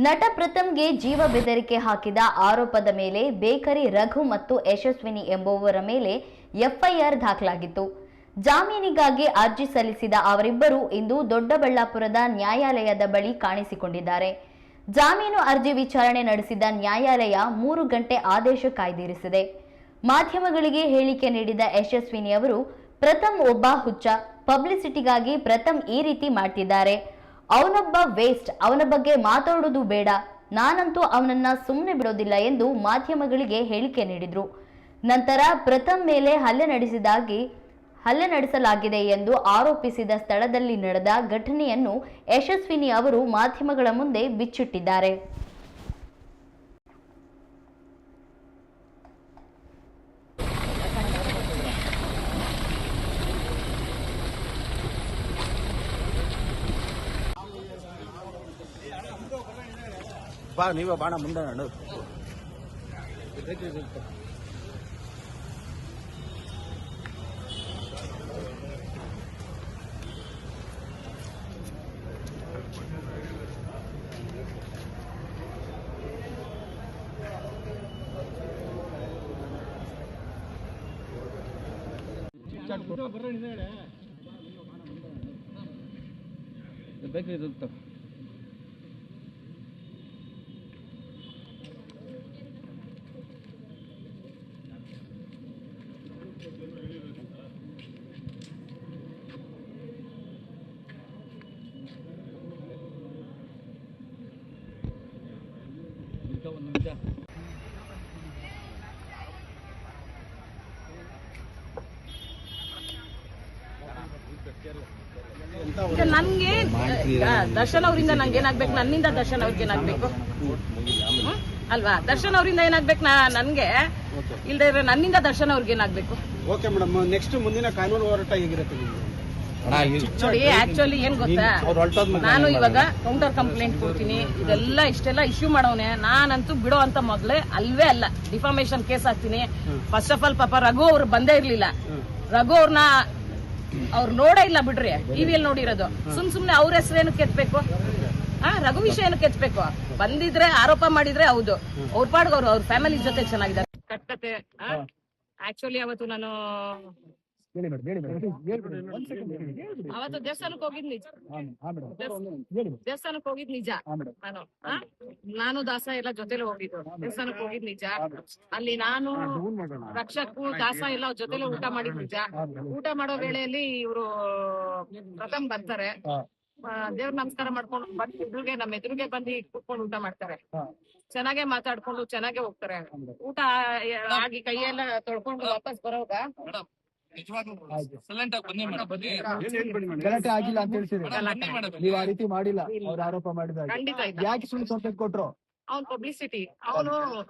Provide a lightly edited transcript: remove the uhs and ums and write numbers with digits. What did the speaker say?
ನಟ ಪ್ರಥಮ್ಗೆ ಜೀವ ಬೆದರಿಕೆ ಹಾಕಿದ ಆರೋಪದ ಮೇಲೆ ಬೇಕರಿ ರಘು ಮತ್ತು ಯಶಸ್ವಿನಿ ಎಂಬುವವರ ಮೇಲೆ ಎಫ್ಐಆರ್ ದಾಖಲಾಗಿತ್ತು. ಜಾಮೀನಿಗಾಗಿ ಅರ್ಜಿ ಸಲ್ಲಿಸಿದ ಅವರಿಬ್ಬರು ಇಂದು ದೊಡ್ಡಬಳ್ಳಾಪುರದ ನ್ಯಾಯಾಲಯದ ಬಳಿ ಕಾಣಿಸಿಕೊಂಡಿದ್ದಾರೆ. ಜಾಮೀನು ಅರ್ಜಿ ವಿಚಾರಣೆ ನಡೆಸಿದ ನ್ಯಾಯಾಲಯ 3 ಗಂಟೆ ಆದೇಶ ಕಾಯ್ದಿರಿಸಿದೆ. ಮಾಧ್ಯಮಗಳಿಗೆ ಹೇಳಿಕೆ ನೀಡಿದ ಯಶಸ್ವಿನಿ ಅವರು, ಪ್ರಥಮ್ ಒಬ್ಬ ಹುಚ್ಚ, ಪಬ್ಲಿಸಿಟಿಗಾಗಿ ಪ್ರಥಮ್ ಈ ರೀತಿ ಮಾಡ್ತಿದ್ದಾರೆ, ಅವನೊಬ್ಬ ವೇಸ್ಟ್, ಅವನ ಬಗ್ಗೆ ಮಾತಾಡೋದು ಬೇಡ, ನಾನಂತೂ ಅವನನ್ನ ಸುಮ್ಮನೆ ಬಿಡೋದಿಲ್ಲ ಎಂದು ಮಾಧ್ಯಮಗಳಿಗೆ ಹೇಳಿಕೆ ನೀಡಿದ್ರು. ನಂತರ ಪ್ರಥಮ್ ಮೇಲೆ ಹಲ್ಲೆ ನಡೆಸಲಾಗಿದೆ ಎಂದು ಆರೋಪಿಸಿದ ಸ್ಥಳದಲ್ಲಿ ನಡೆದ ಘಟನೆಯನ್ನು ಯಶಸ್ವಿನಿ ಅವರು ಮಾಧ್ಯಮಗಳ ಮುಂದೆ ಬಿಚ್ಚಿಟ್ಟಿದ್ದಾರೆ. ಬಾ ನೀವೇ ಬಾಣ ಮುಂದೆ ನಡು. ಬೇಕ್ರಿ ನನ್ಗೆ ದರ್ಶನ್ ಅವರಿಂದ ನಂಗೆ ಏನಾಗ್ಬೇಕು, ನನ್ನಿಂದ ದರ್ಶನ್ ಅವ್ರಿಗೆ ಏನಾಗ್ಬೇಕು ಅಲ್ವಾ? ದರ್ಶನ್ ಅವರಿಂದ ಏನಾಗ್ಬೇಕು ನನ್ಗೆ, ಇಲ್ದೇ ನನ್ನಿಂದ ದರ್ಶನ್ ಅವ್ರಿಗೆ ಏನಾಗ್ಬೇಕು? ಓಕೆ ಮೇಡಮ್, ನೆಕ್ಸ್ಟ್ ಮುಂದಿನ ಕಾನೂನು ಹೋರಾಟ ಹೇಗಿರುತ್ತೆ ನೋಡಿ? ಆಕ್ಚುಲಿ ಏನ್ ಗೊತ್ತಾ, ನಾನು ಇವಾಗ ಕೌಂಟರ್ ಕಂಪ್ಲೇಂಟ್ ಕೊಡ್ತೀನಿ, ಇದೆಲ್ಲ ಇಷ್ಟೆಲ್ಲ ಇಶ್ಯೂ ಮಾಡೋನೆ, ನಾನಂತೂ ಬಿಡೋ ಅಂತ ಮೊದ್ಲೇ ಅಲ್ವೇ ಅಲ್ಲ, ಡಿಫಾಮೇಶನ್ ಕೇಸ್ ಹಾಕ್ತೀನಿ. ಫಸ್ಟ್ ಆಫ್ ಆಲ್ ಪಾಪ ರಘು ಅವ್ರು ಬಂದೇ ಇರ್ಲಿಲ್ಲ, ರಘು ಅವ್ರನ್ನ ಅವ್ರು ನೋಡೇ ಇಲ್ಲ ಬಿಡ್ರಿ, ಟಿವಿಯಲ್ಲಿ ನೋಡಿರೋದು. ಸುಮ್ನೆ ಅವ್ರ ಹೆಸರೇನು ಕೆತ್ಬೇಕು? ರಘು ವಿಷಯ ಏನು ಕೆತ್ಬೇಕು? ಬಂದಿದ್ರೆ ಆರೋಪ ಮಾಡಿದ್ರೆ ಹೌದು, ಅವ್ರ ಪಾಡ್ಗ ಅವ್ರ ಫ್ಯಾಮಿಲಿ ಜೊತೆ ಚೆನ್ನಾಗಿದ್ದಾರೆ. ಕಟ್ಟತೆ ಆಕ್ಚುಲಿ ಅವತ್ತು ನಾನು ಅವತ್ತು ದೇವಸ್ಥಾನಕ್ಕೆ ಹೋಗಿದ್ ನಿಜ, ದೇವಸ್ಥಾನಕ್ಕೆ ಹೋಗಿದ್ ನಿಜ. ನಾನು ದಾಸ ಎಲ್ಲ ಜೊತೆಲೆ ಹೋಗಿದ್ದು, ದೇವಸ್ಥಾನಕ್ಕೆ ಹೋಗಿದ್ ನಿಜ. ಅಲ್ಲಿ ನಾನು ರಕ್ಷಕು ದಾಸ ಎಲ್ಲ ಜೊತೆಲೆ ಊಟ ಮಾಡಿದ್ ನಿಜ. ಊಟ ಮಾಡೋ ವೇಳೆಯಲ್ಲಿ ಇವರು ಪ್ರಥಮ್ ಬರ್ತಾರೆ, ದೇವ್ರ ನಮಸ್ಕಾರ ಮಾಡ್ಕೊಂಡು ಬಂದು ನಮ್ಮ ಎದುರಿಗೆ ಬಂದು ಕೂತ್ಕೊಂಡು ಊಟ ಮಾಡ್ತಾರೆ. ಚೆನ್ನಾಗೆ ಮಾತಾಡ್ಕೊಂಡು ಚೆನ್ನಾಗೆ ಹೋಗ್ತಾರೆ. ಊಟ ಆಗಿ ಕೈಯೆಲ್ಲ ತೊಳ್ಕೊಂಡು ವಾಪಸ್ ಬರೋವಾಗ ಗಲಾಟೆ ಆಗಿಲ್ಲ ಅಂತ ಹೇಳ್ತೀರಿ, ನೀವು ಆ ರೀತಿ ಮಾಡಿಲ್ಲ, ಅವ್ರ ಆರೋಪ ಮಾಡಿದಾಗ ಖಂಡಿತ ಯಾಕೆ ಸುಳ್ಳು ಸಂಕೇತ ಕೊಟ್ರು? ಅವ್ನ್ ಪಬ್ಲಿಸಿಟಿ, ಅವನು